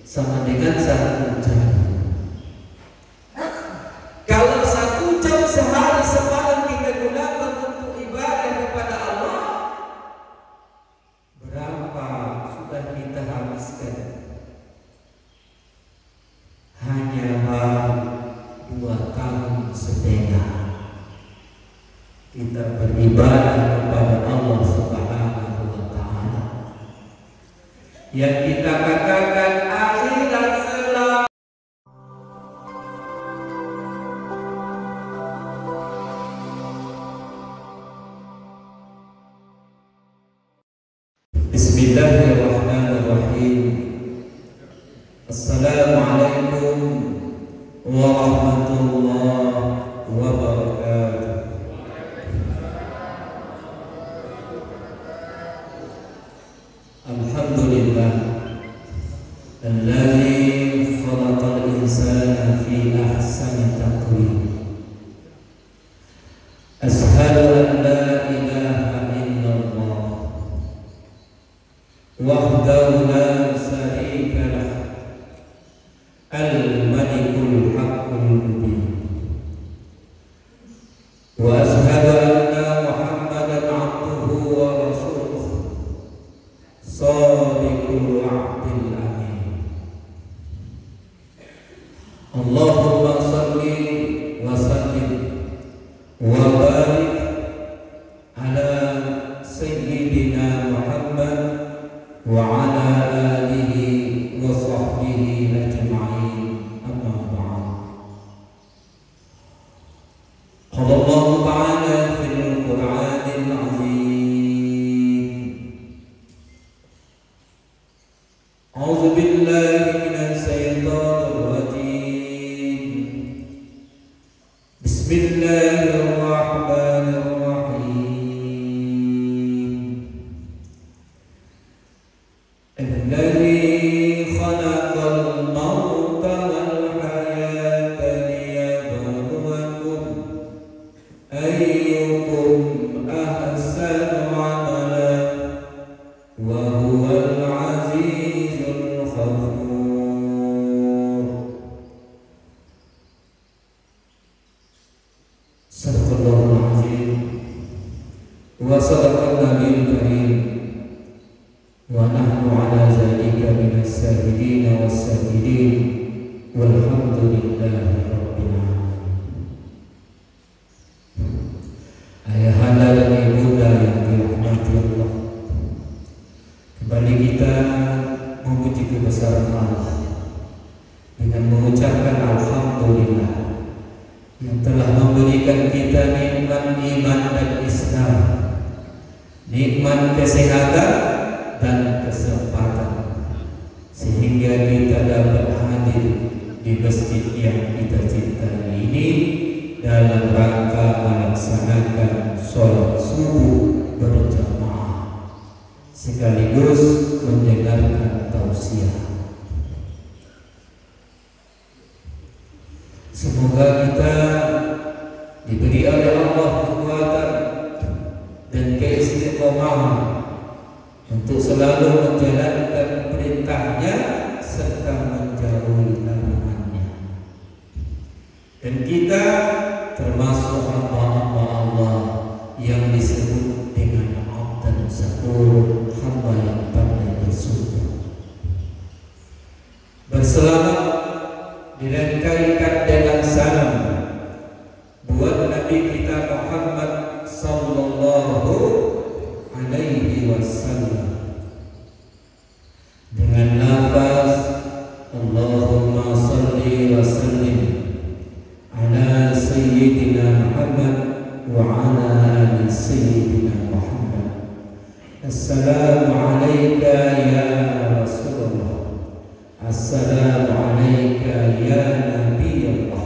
sama dengan 1 jam. Kalau 1 jam sehari semalam kita gunakan untuk ibadah kepada Allah, berapa sudah kita habiskan? Hanya baru 2,5 tahun kita beribadah kepada Allah Subhanahu wa Ta'ala. Yang kita katakan akhirat selam. Bismillahirrahmanirrahim. Assalamualaikum warahmatullahi wabarakatuh. Alhamdulillah alladzi khalaqal insana fi ahsani taqwim. Ashhadu an la ilaha illallah wahdahu la syarika lah, al-malikul haqqul mubin. Wa ashhadu anna Muhammadan abduhu wa rasuluh shadiqul wa'dil amin. Allahumma shalli wa sallim wa barik ala sayyidina Muhammad wa ala alihi wa sahbihi ajma'in, amma ba'd. Qala Allah ta'ala fil Qur'anil 'azim. A'udzu billahi minasy syaithanir rajim. Bismillahirrahmanirrahim. Alladzi khalaqal mauta wal hayata liyabluwakum ayyukum ahsanu amalan wa huwal azizul ghafur. Sadaqallahul azim wa sadaqan nabiyul karim. Wa nahnu ala zalika minas syahidin was-syahidin walhamdulillahi rabbil alamin. Ayahanda dan ibunda yang dirahmati Allah, kembali kita memuji kebesaran Allah dengan mengucapkan alhamdulillah yang telah memberikan kita nikmat iman dan Islam, nikmat kesehatan dan kesempatan, sehingga kita dapat hadir di masjid yang kita cintai ini dalam rangka melaksanakan sholat subuh berjamaah sekaligus mendengarkan tausiah. Semoga kita diberi oleh Allah kekuatan dan keistiqomahan untuk selalu menjalankan perintahnya serta menjauhi larangannya. Dan kita termasuk hamba-hamba Allah yang disebut dengan abdan syakur, hamba yang pandai bersyukur. Berselamat dirangkaikan dengan salam buat Nabi kita Muhammad sallallahu alaihi wasallam dengan lafaz Allahumma salli wa sallim ala sayyidina Muhammad wa ala ali sayyidina Muhammad. Assalamu alayka ya Rasulullah, assalamu alayka ya Nabiyullah,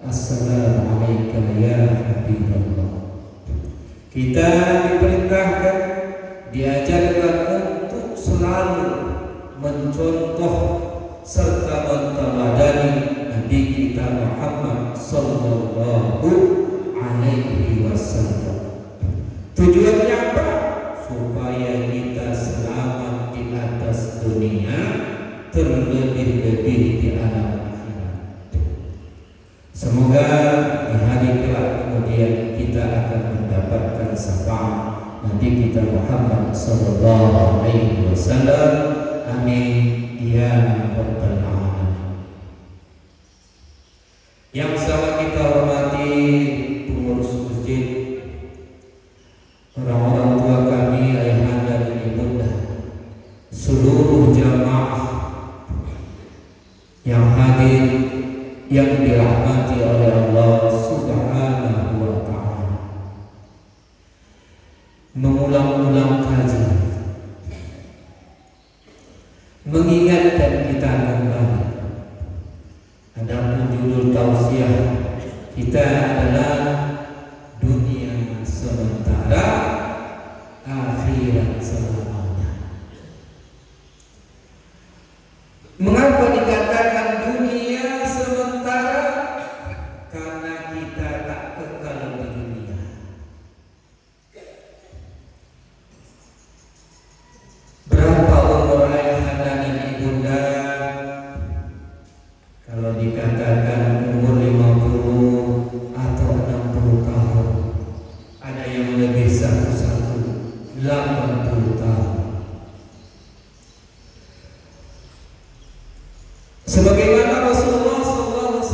assalamu alayka ya Habibullah. Kita diperintahkan, diajarkan untuk selalu mencontoh serta menteladani Nabi kita Muhammad sallallahu alaihi wasallam. Tujuannya apa? Supaya kita selamat di atas dunia, terlebih lebih-lebih di alam akhirat. Semoga di hari kelak kemudian kita akan mendapatkan syafaat Nabi kita Muhammad sallallahu alaihi wasallam. Amin ya rabbal alamin. Yang sama kita hormati pengurus masjid, orang-orang tua kami, ayahanda dan ibunda, seluruh jamaah yang hadir, yang dirahmati oleh Allah Subhanahu wa ta'ala. Mengulang-ulang kaji, mengingatkan kita kembali. Adapun judul tausiah kita adalah dunia sementara, akhirat selamanya. Mengapa dikatakan dunia sementara? Karena kita tak kekal di dunia. Berapa umur ayahanda dan ibunda? Kalau dikatakan umur 50 atau 60 tahun, ada yang lebih satu-satu 80 tahun. Sebagaimana Rasulullah SAW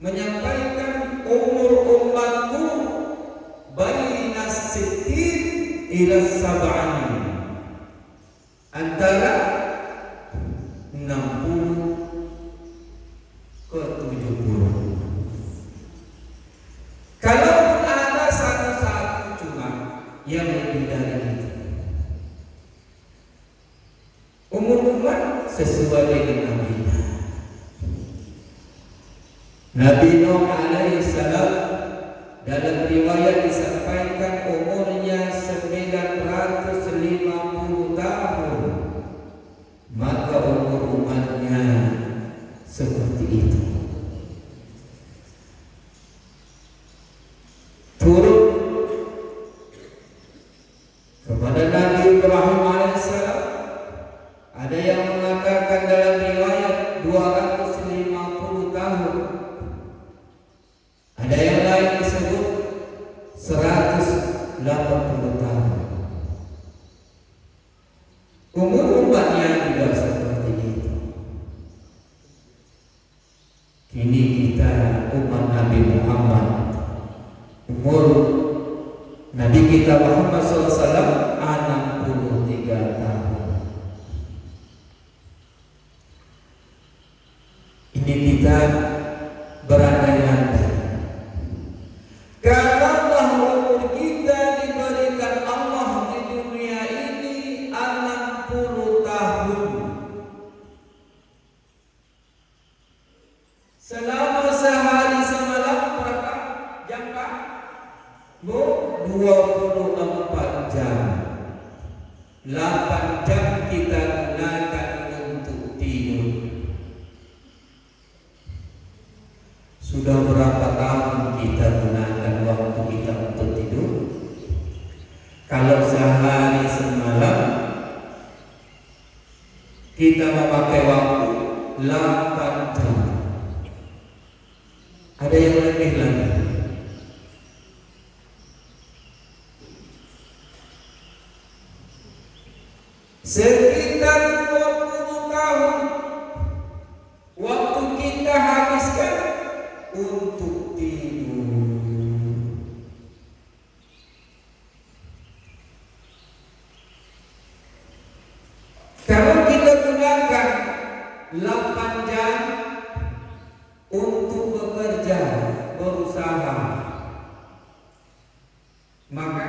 menyampaikan umur umatku baina sittin ila sab'an, antara 60 ke 70. Kalau ada satu-satu cuma yang lebih dari itu, umur umat sesuai dengan nabinya. Nabi Nuh alaihi salam dalam riwayat disampaikan umurnya 950 tahun, maka umur umatnya seperti itu. Turun kepada Nabi Ibrahim alaihissalam, ada yang mengatakan dalam riwayat 250 tahun, ada yang lain disebut 180 tahun. Umur umatnya juga seperti itu. Kini kita umat Nabi Muhammad, umur Nabi kita Muhammad SAW 63 tahun. Ini kita berandai-andai, kalau umur kita diberikan Allah di dunia ini 60 tahun, selama sehari semalam berapa jam Pak? 24 jam. 8 jam kita gunakan untuk tidur. Sudah berapa tahun kita gunakan waktu kita untuk tidur? Kalau sehari semalam kita memakai waktu 8 jam. Ada yang lebih lagi. Sekitar 20 tahun waktu kita habiskan untuk tidur. Kalau kita gunakan 8 jam untuk bekerja, berusaha, maka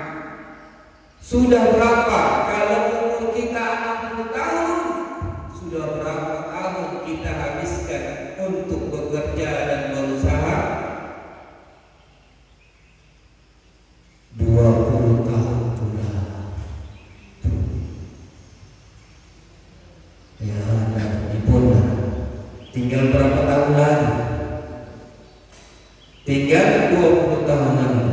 sudah berapa? Kalau umur kita 60 tahun, sudah berapa tahun kita habiskan untuk bekerja dan berusaha? 20 tahun pula. Ya, dan ibunda, tinggal berapa tahun lagi? Tinggal 20 tahun lagi.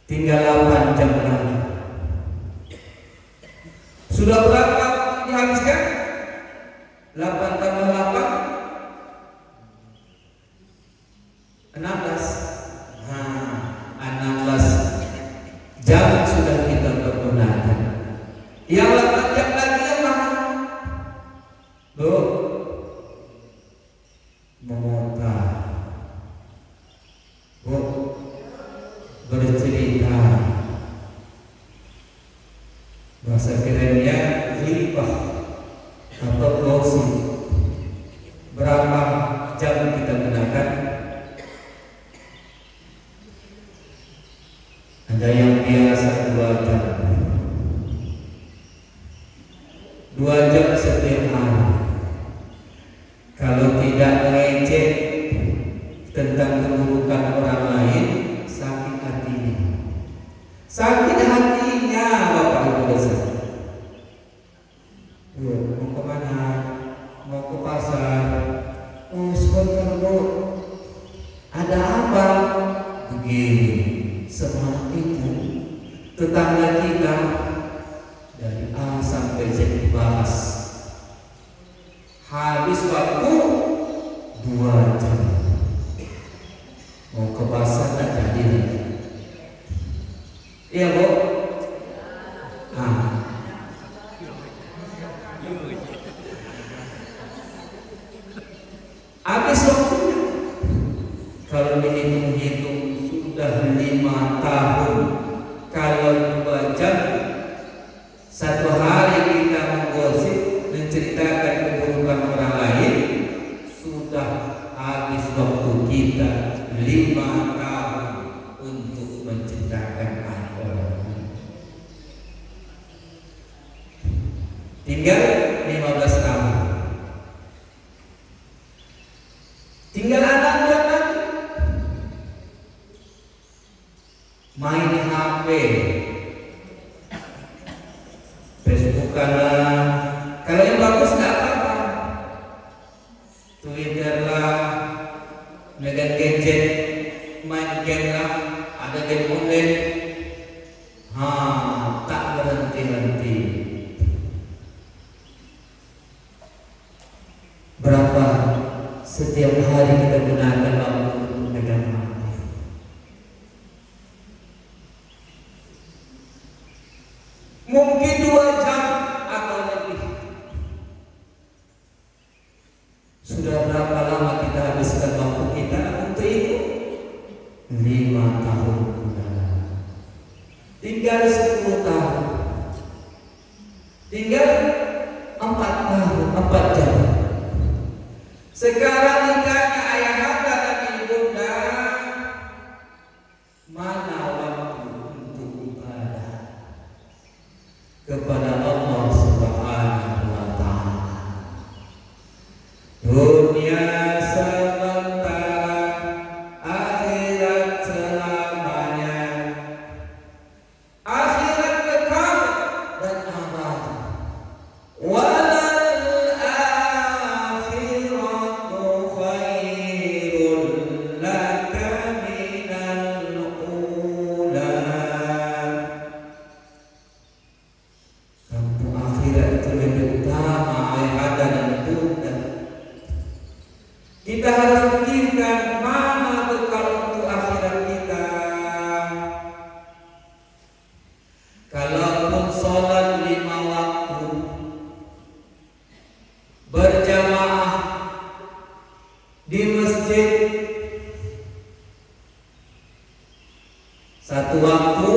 Tinggal 8 jam lagi. Sudah berapa dihabiskan? 16. Nah, 16 jam sudah kita pergunakan. Yang 8 jam lagi yang mana? Loh, memota, bercerita, bahasa kerennya ghibah atau gosip. Berapa jam kita gunakan? Ada yang biasa 2 jam, 2 jam setiap hari. Kalau tidak mengecek tentang keburukan orang lain, sakit hatinya. Sakit hatinya Bapak Ibu dosa. Mau kemana? Mau ke pasar? Oh sebentar Bu, ada apa? Begini, semalam itu tetangga kita dari A sampai Z dibahas, habis waktu 2 jam. Mau ke pasar tak jadi lagi. Iya Bu. Habis waktunya. Kalau dihitung-hitung sudah 5 tahun. Kalau 2 jam, 1 hari kita menggosip, menceritakan keburukan orang lain, sudah habis waktu kita 5 tahun untuk menceritakan orang lain. Tinggal 15 tahun. Tinggal anak jam lagi. Main HP, Facebook lah. Kalau yang bagus nggak apa-apa. Twitter lah, megang gadget, main game lah, ada game online. Tak berhenti-henti. Berapa setiap hari kita gunakan waktu untuk megang HP? Mungkin 2 jam atau lebih. Sudah berapa lama kita habiskan waktu kita untuk itu? 5 tahun sudah. Tinggal 10 tahun. Tinggal 4 tahun, 4 jam. Sekarang ditanya ayah anda dan ibunda, mana waktu untuk ibadah kepada Allah Subhanahu wa Ta'ala? Dunia sementara, akhirat selamanya. Akhirat kekal dan abadi. Walal akhiratu khairun laka minal ula. Kampung akhirat itu lebih utama ayah anda dan ibunda. Kita harus pikirkan mana bekal untuk akhirat kita. Kalaupun sholat 5 waktu berjamaah di masjid, 1 waktu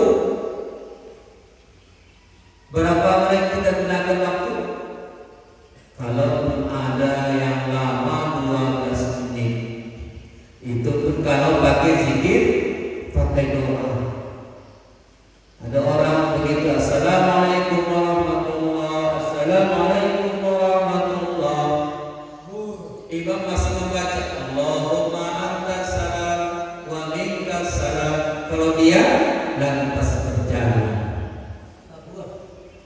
berapa menit kita gunakan waktu? Kalaupun ada yang lama 12 menit, itu pun kalau pakai zikir, pakai doa. Ada orang begitu, assalamualaikum warahmatullahi, assalamualaikum warahmatullahi. Imam masih membaca Allahumma anta salam wa minkas salam. Kalau dia lantas berjalan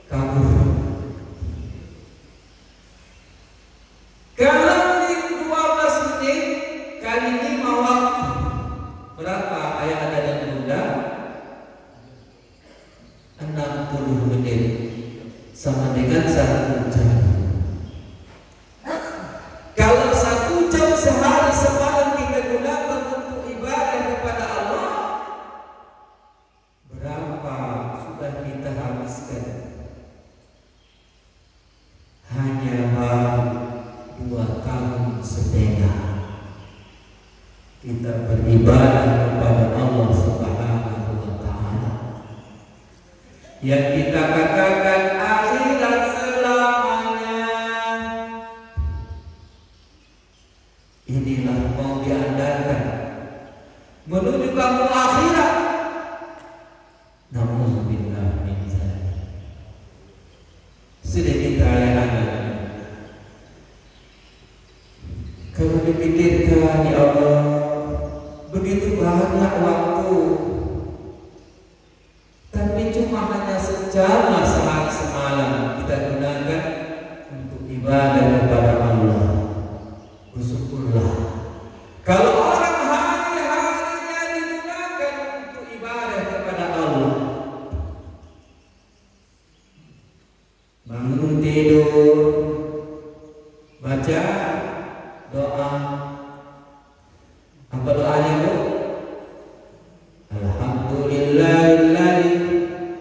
kabur. Kalau di 12 menit kali 5 waktu, berapa ayah anda dan bunda? 60 menit, sama dengan 1 jam. Kalau 1 jam sehari semalam kita gunakan untuk ibadah, kita beribadah kepada Allah Subhanahu wa Ta'ala, yang kita katakan akhirat selamanya. Inilah mau diandalkan menuju kamu akhirat. Namun billah min zalik. Sedikit anak-anak, kalau dipikirkan, ya Allah, begitu banyak waktu, tapi cuma hanya sejam sehari semalam kita gunakan untuk ibadah kepada Allah. Bersyukurlah. Kalau orang hari-harinya digunakan untuk ibadah kepada Allah, bangun tidur, baca doa. Apa doanya, Bu? Alhamdulillahilladzi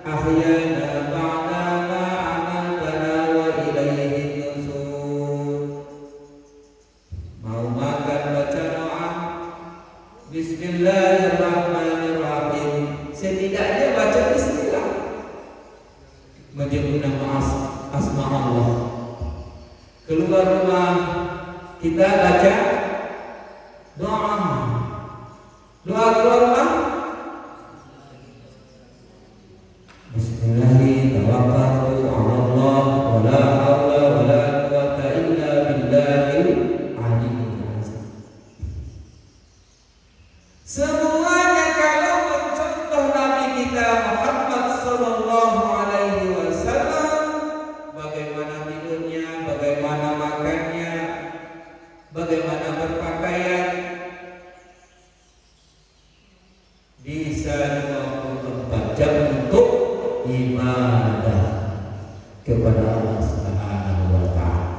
ahyana ba'da ma amatana wa ilaihi nusyur. Mau makan baca doa Bismillahirrahmanirrahim. Setidaknya baca bismillah, menyebut nama asma Allah. Keluar rumah kita baca doa. Doa keluar rumah, Bismillahirrahmanirrahim. Allah wa la haula wa la quwwata illa billahil aliyyil azim. Semuanya kalau mencontoh Nabi kita Muhammad sallallahu alaihi wasallam, bagaimana tidurnya, bagaimana makannya, bagaimana berpakaian, bisa 24 jam untuk ibadah kepada Allah Subhanahu wa Ta'ala.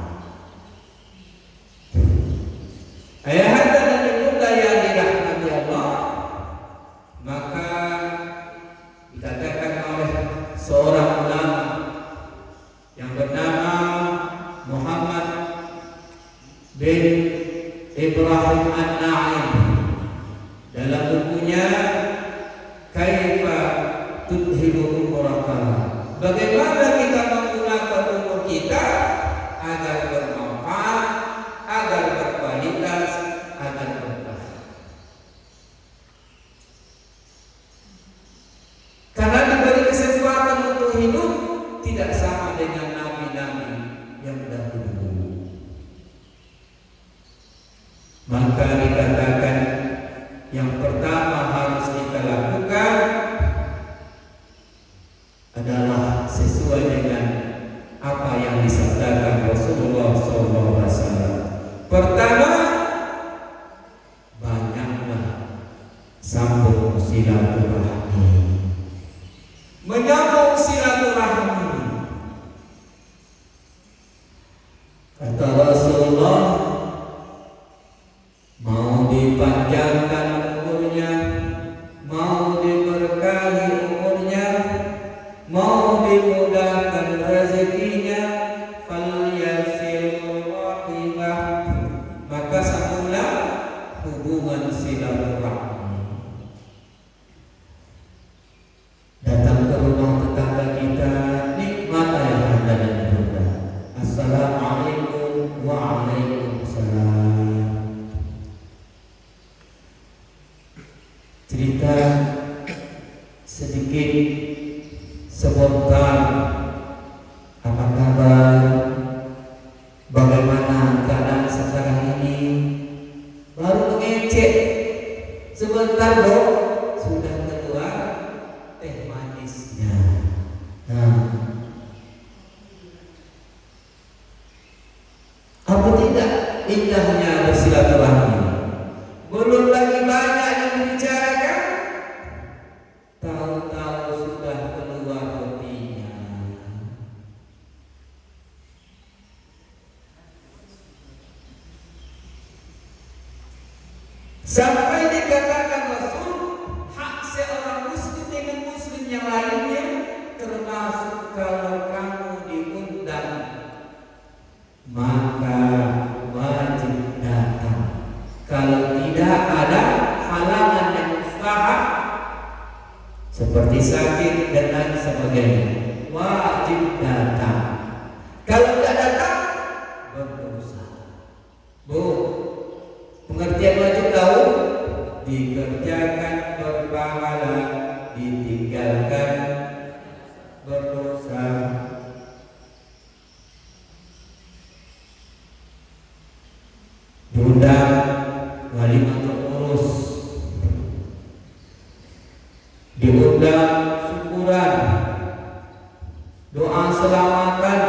Ayahanda dan ibunda yang dirahmati Allah, maka dikatakan oleh seorang ulama yang bernama Muhammad bin Ibrahim An-Na'im dalam bukunya Kaifa Tudhibu Umuraka, bagaimana kita menggunakan umur kita agar bermanfaat, agar berkualitas, agar berkah. Karena diberi kesempatan untuk hidup tidak sama dengan nabi-nabi yang dahulu. Maka dikatakan yang pertama harus kita lakukan adalah sesuai dengan apa yang disabdakan Rasulullah SAW. Pertama, banyaklah sambung silaturahmi, menyambung silaturahmi. Kata Rasulullah, mau dipanjangkan umurnya, mau diberkahi umurnya, mau dimudahkan rezekinya, falyasil rahimah, maka sambunglah hubungan silaturahmi. Datang ke rumah tetangga kita, nikmat ayahanda dan ibunda. Assalamualaikum waalaikumsalam. Cerita sedikit spontan, apa kabar, bagaimana keadaan sekarang ini, baru mengecek sebentar dong, sudah keluar teh manisnya. Nah, apa tidak indahnya bersilaturahmi? Belum lagi banyak yang dibicarakan, tahu-tahu sudah keluar rotinya. Sampai dikatakan Rasul, hak seorang muslim dengan muslim yang lainnya, termasuk kalau kamu diundang, maka wajib datang. Kalau tidak ada seperti sakit dan lain sebagainya, wajib datang. Kalau tidak datang, berdosa. Bu, pengertian wajib tahu? Dikerjakan berpahala, ditinggalkan berdosa. Diundang walimatul urus, diundang syukuran, doa selamatan.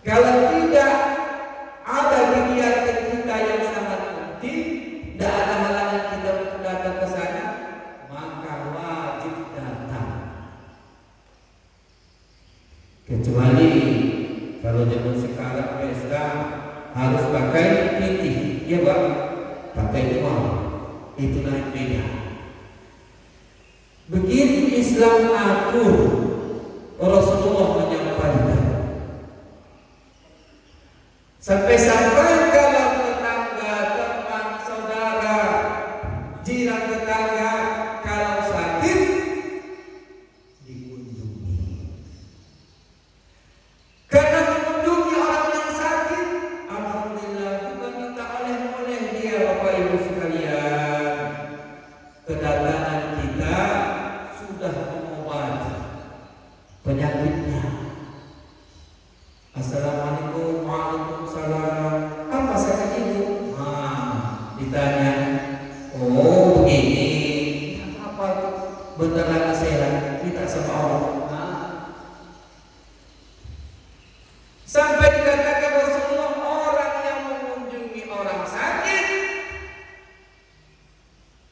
Kalau tidak ada kegiatan kita yang sangat penting, tidak ada halangan kita untuk datang ke sana, maka wajib datang. Kecuali kalau zaman sekarang pesta harus pakai putih, ya Pak, pakai uang, itu naik beda. Begitu Islam atur, Rasulullah menyampaikan. Sampai-sampai kalau tetangga, teman, saudara, jiran tetangga kalau sakit dikunjungi. Karena mengunjungi orang yang sakit, alhamdulillah bukan minta oleh-oleh dia, Bapak Ibu sekalian. Kedatangan kita sudah mengobati penyakitnya. Assalamualaikum, waalaikumsalam. Apa sakit ibu? Ditanya. Oh begini. Apa? Bentar lagi sehat. Minta sama Allah. Sampai dikatakan Rasulullah, orang yang mengunjungi orang sakit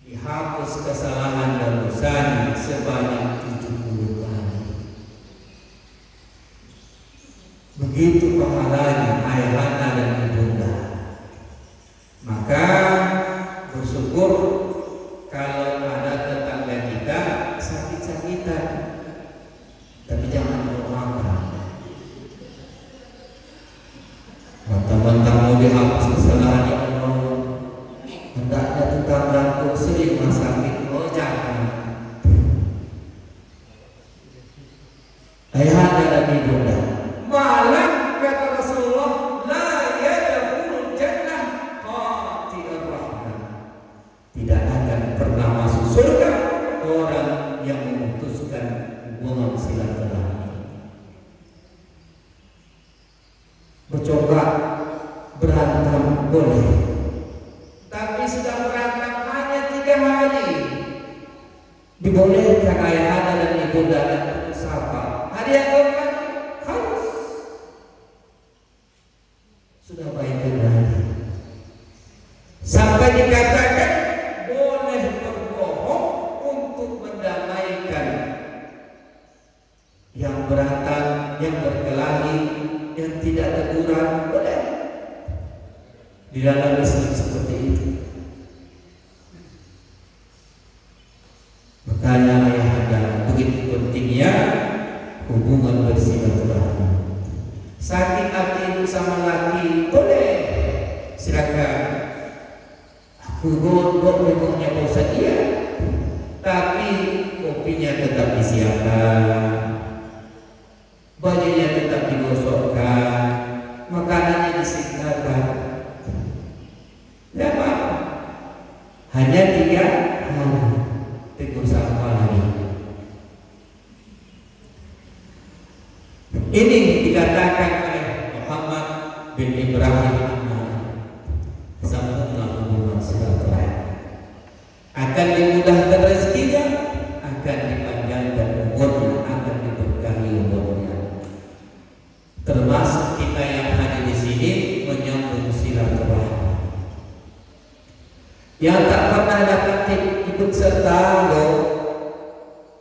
dihapus kesalahan dan dosanya sebanyak 70 kali. Begitu pahalanya ayahanda dan ibunda. Maka bersyukur kalau ada tetangga kita sakit-sakitan, tapi jangan doakan. Mentang-mentang mau dihapus kesalahan yang Allah, hendaknya tetanggaku sering sakit, oh jangan. Ayahanda dan ibunda, malah kata Rasulullah, la yadkhulul jannah qati'ur rahmah. Tidak akan pernah masuk surga orang yang memutuskan hubungan silaturahmi. Mencoba berantem boleh, tapi sudah berantem hanya 3 hari, dibolehkan ayahanda dan ibunda dan bersama. Hari yang keempat harus sudah baik lagi. Sampai dikatakan boleh berbohong untuk mendamaikan yang berantem, yang berkelahi, yang tidak teguran, boleh. Di dalam Islam seperti itu. Makanya ayahanda begitu pentingnya hubungan bersilaturahmi. Sakit hati ibu sama laki boleh, silakan. Aku gondok memangnya Pak Ustaz, iya, tapi kopinya tetap disiapkan, bajunya tetap digosokkan, makanannya disediakan. Tidak apa-apa. Hanya 3 hari. Tegur sama lagi. Ini dikatakan oleh Muhammad bin Ibrahim sambunglah hubungan silaturahmi. Akan dimudahkan rezekinya, akan dipanjangkan umurnya, akan diberkahi umurnya. Termasuk kita yang hadir di sini menyambung silaturahmi. Yang tak pernah dapat ikut serta loh,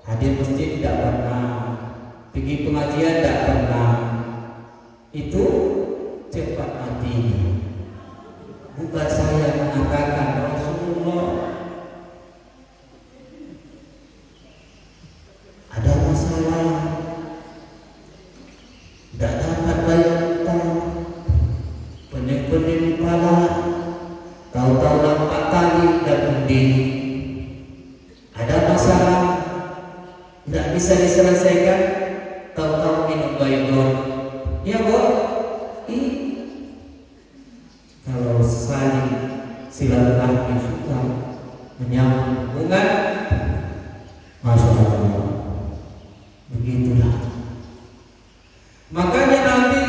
hadir masjid tidak pernah, pergi pengajian tidak pernah, itu cepat matinya. Bukan saya mengatakan, Rasulullah. Ada masalah, tidak dapat bayar utang, pening-pening kepala, tahu-tahu nampak tali dan undi. Ada masalah, bisa diselesaikan, tahu-tahu minum baygon. Ya Bu, kalau saling silaturahmi suka menyambung hubungan, masya Allah, begitulah. Makanya Nabi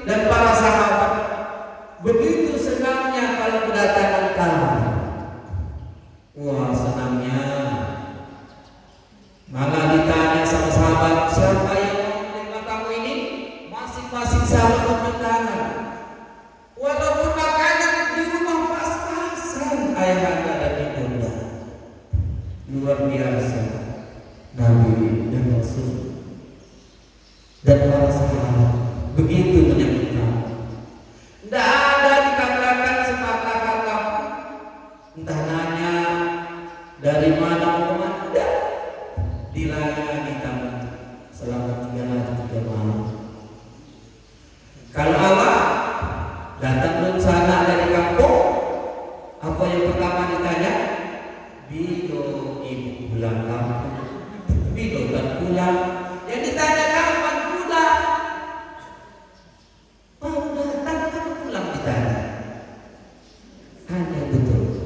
dan para sahabat begitu senangnya kalau kedatangan tamu. Wah, senangnya. Malah ditanya sama sahabat, siapa yang mau menerima tamu ini? Masing-masing sahabat tunjuk tangan. Walaupun makanan di rumah pas-pasan, ayahanda dan ibunda. Luar biasa Nabi dan Rasul dan para sahabat begitu menyambut tamu. Tidak ada dikatakan sepatah-kata, entah nanya dari mana mau kemana, tidak. Dilayani tamu selama 3 hari 3 malam. Kalau Allah datang dari sana dari kampung, apa yang pertama ditanya? Bilo ibu pulang kampung, bilo kan pulang. Yang ditanya kapan pulang? Mau datang kapan pulang ditanya. Hanya betul.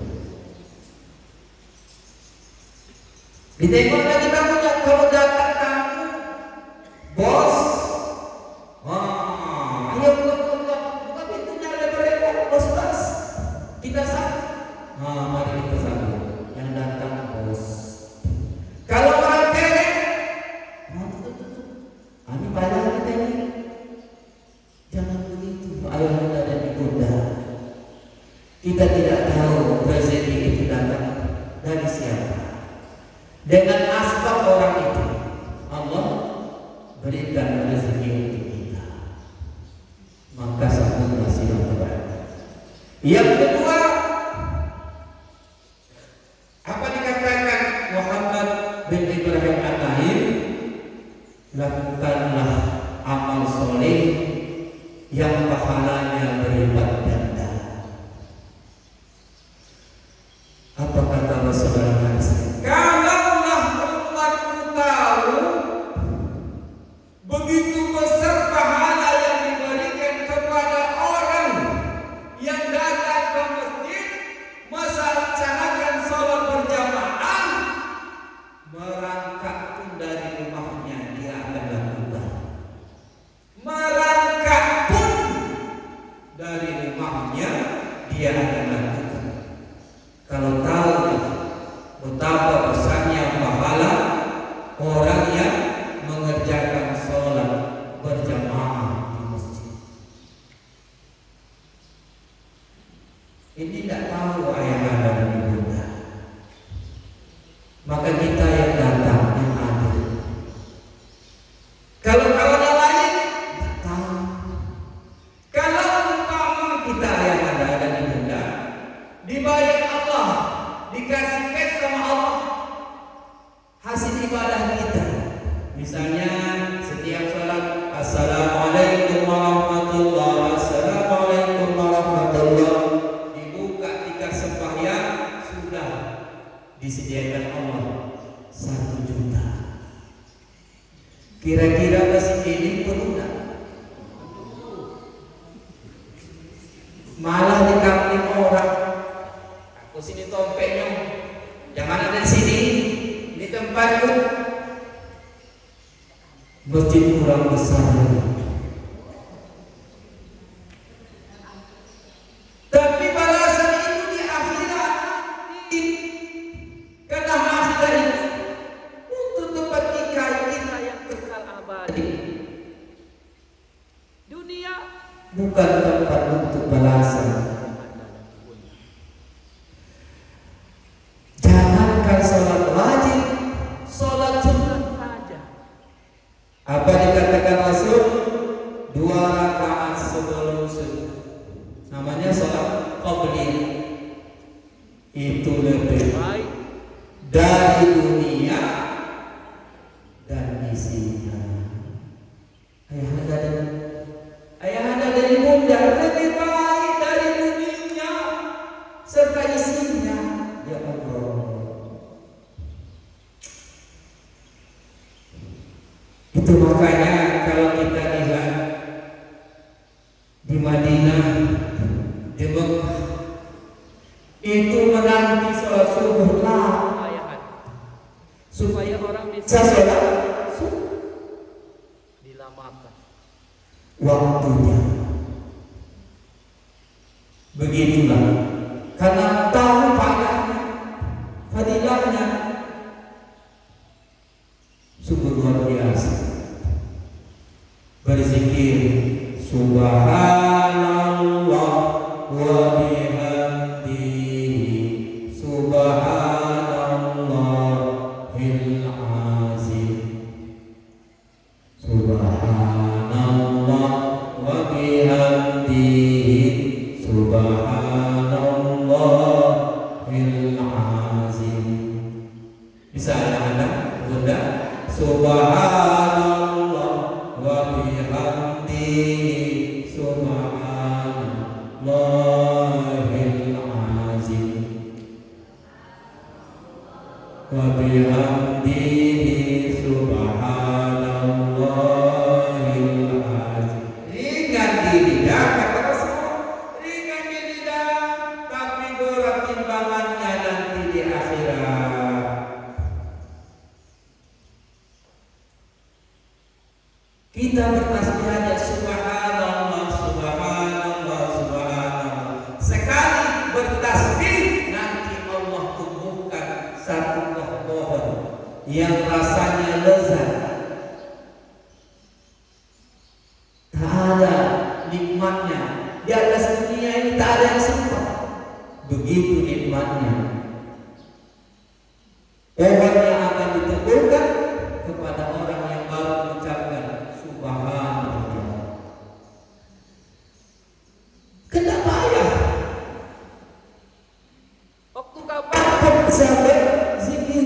Ditengok lagi tamunya, kalau datang kamu, bos, ayo buka pintunya lebar-lebar, bos, kita sambut. Mari kita sambut. Yang datang bos. Kalau orang kere, ini bayar kita ini. Jangan begitu, ayahanda dan ibunda. Kita tidak tahu rezeki itu datang dari siapa. Dengan asbab orang itu Allah berikan rezeki untuk kita. Maka sambutlah silaturahmi. Yang kedua, apa dikatakan Muhammad bin Ibrahim An-Nahir, lakukanlah amal soleh yang pahalanya berlipat ganda. Apa kata Rasulullah? Kalaulah umatku tahu begitu besar pahala yang diberikan kepada orang yang datang ke masjid melaksanakan sholat berjamaah, merangkak pun dari rumahnya dia akan lakukan. Merangkak pun dari rumahnya dia akan lakukan. Kalau tahu betapa besarnya pahala orang yang mengerjakan sholat berjamaah di masjid. Ini tidak tahu ayahanda dan ibunda. Maka kita yang datang yang hadir. Kalau kawan lain tidak tahu. Kalau umpama kita ayahanda dan ibunda dibayar Allah, dikasih cash sama Allah, hasil ibadah kita. Misalnya setiap salat, assalamualaikum warahmatullahi, assalamualaikum warahmatullahi, dibuka 3 sembahyang sudah disediakan Allah 1 juta. Kira-kira masih ini perlu tak? Malah dikapin orang. Aku sini tompeknya, jangan ada di sini, di tempatku. Masjid kurang besar. Tapi balasan itu di akhirat. Karena akhirat itu untuk tempat kita yang kekal abadi. Dunia bukan tempat untuk balasan. Jangankan sholat wajib, sholat sunat saja. Apa dikatakan Rasul? 2 rakaat sebelum subuh, namanya sholat qabliyah. Itu lebih baik dari dunia dan isinya. Ayahanda dan ibunda lebih baik dari dunia serta isinya. Ya Allah. Itu makanya kalau kita lihat di Madinah, di Mekah, itu menanti sholat subuh supaya orang bisa sholat dilamakan waktunya. Begitulah, karena tahu fadilahnya sungguh luar biasa. Berzikir subhanallah wa bihamdihi subhanallahil azim, subhanallah wa bihamdihi subhanallahil azim. Bisa anak-anak bunda, subhanallah wa bihamdihi subhanallahil azim, wa bihamdihi subhanallahil azim. Ringan di lidah, kata Rasul, ringan di lidah, tapi berat timbangannya nanti di akhirat. Kita bertasbih aja subhanallah, subhanallah, subhanallah. Sekali bertasbih nanti Allah tumbuhkan satu pohon yang rasanya lezat. Tak ada nikmatnya di atas dunia ini, tak ada yang serupa. Begitu nikmatnya. Pohon yang akan ditumbuhkan kepada orang yang baru mengucapkan subhanallah. Kena payah. waktu kapan Apa bisa berzikir?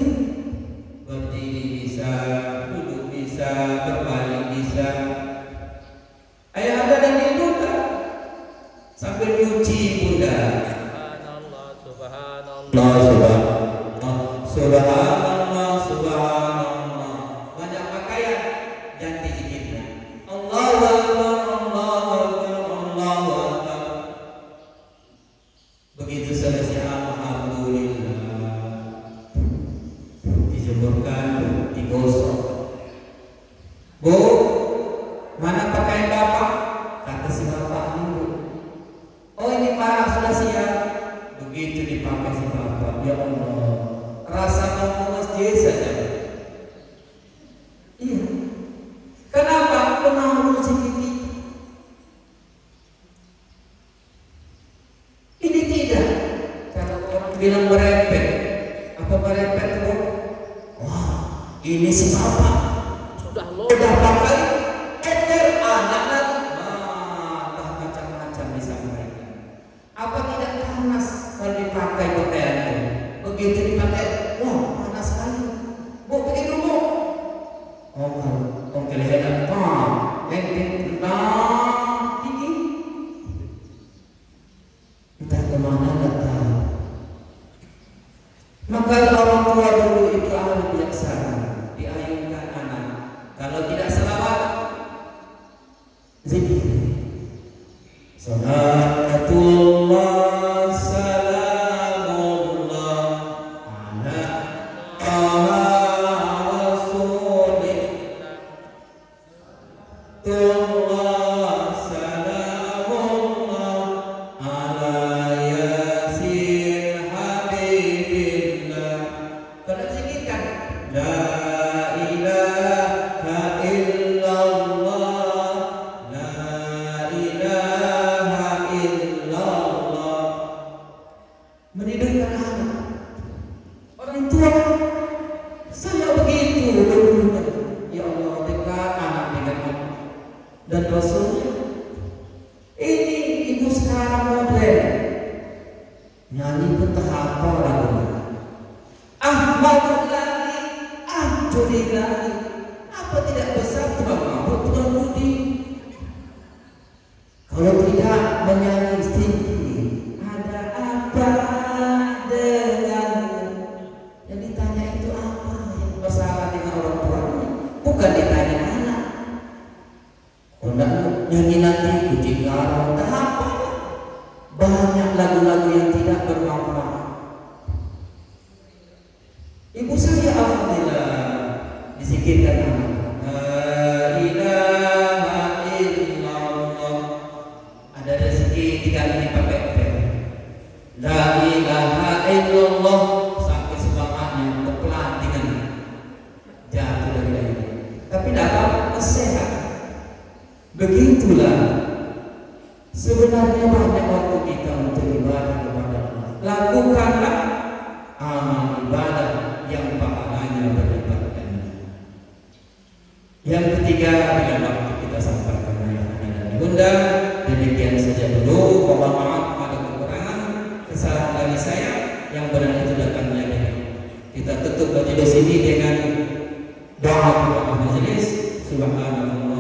Berdiri bisa, duduk bisa, berbaring bisa. Ayah ada dan ibu tak? Sambil nyuci bunda. subhanallah subhanallah Subhanallah, subhanallah. Banyak pakaian, ganti zikirnya. Allahu Akbar, Allahu Akbar, Allahu Akbar. Begitu selesai alhamdulillah, dijemurkan, digosok. Bu, mana pakaian bapak? Kata si bapak ini, Bu. Oh ini parah sudah siap. Begitu dipakai si bapak, ya Allah, rasa mau ke masjid saja. Iya. Kenapa? Pengaruh sedikit. Ini tidak. Kalau orang bilang merepet, apa merepet, Bu? Wah, ini si bapak sudah udah pakai eter anak lagi. Nah, macam-macam disampaikan. Apa tidak panas kalau dipakai pakaian itu? Begitu dipakai, wah panas sekali. Bu, begitu Bu. Oh, kelihatan ini entah kemana nggak tahu. Maka orang tua dulu itu ahli bijaksana, diayunkan anak. Kalau tidak selawat, zikir. Salatullah salamullah ala rasulillah. Salatullah salamullah ala yasin habibillah. Kalau zikirkan la zikirkan nama la ilaha illallah. Ada rezeki 3 kali pakai pen. La ilaha illallah sampai semangatnya kepelantingan jatuh dari air. Tapi dapat sehat. Begitulah sebenarnya banyak waktu kita untuk ibadah kepada Allah. Lakukanlah amal ibadah yang pahalanya berlipat ganda. Yang ketiga, dengan waktu kita sampaikan ayat-ayat dan diundang. Demikian saja dulu. Mohon maaf pada kekurangan, kesalahan dari saya. Yang benar itu datangnya dari kita tutup majelis ini dengan doa majelis. Subhanallah.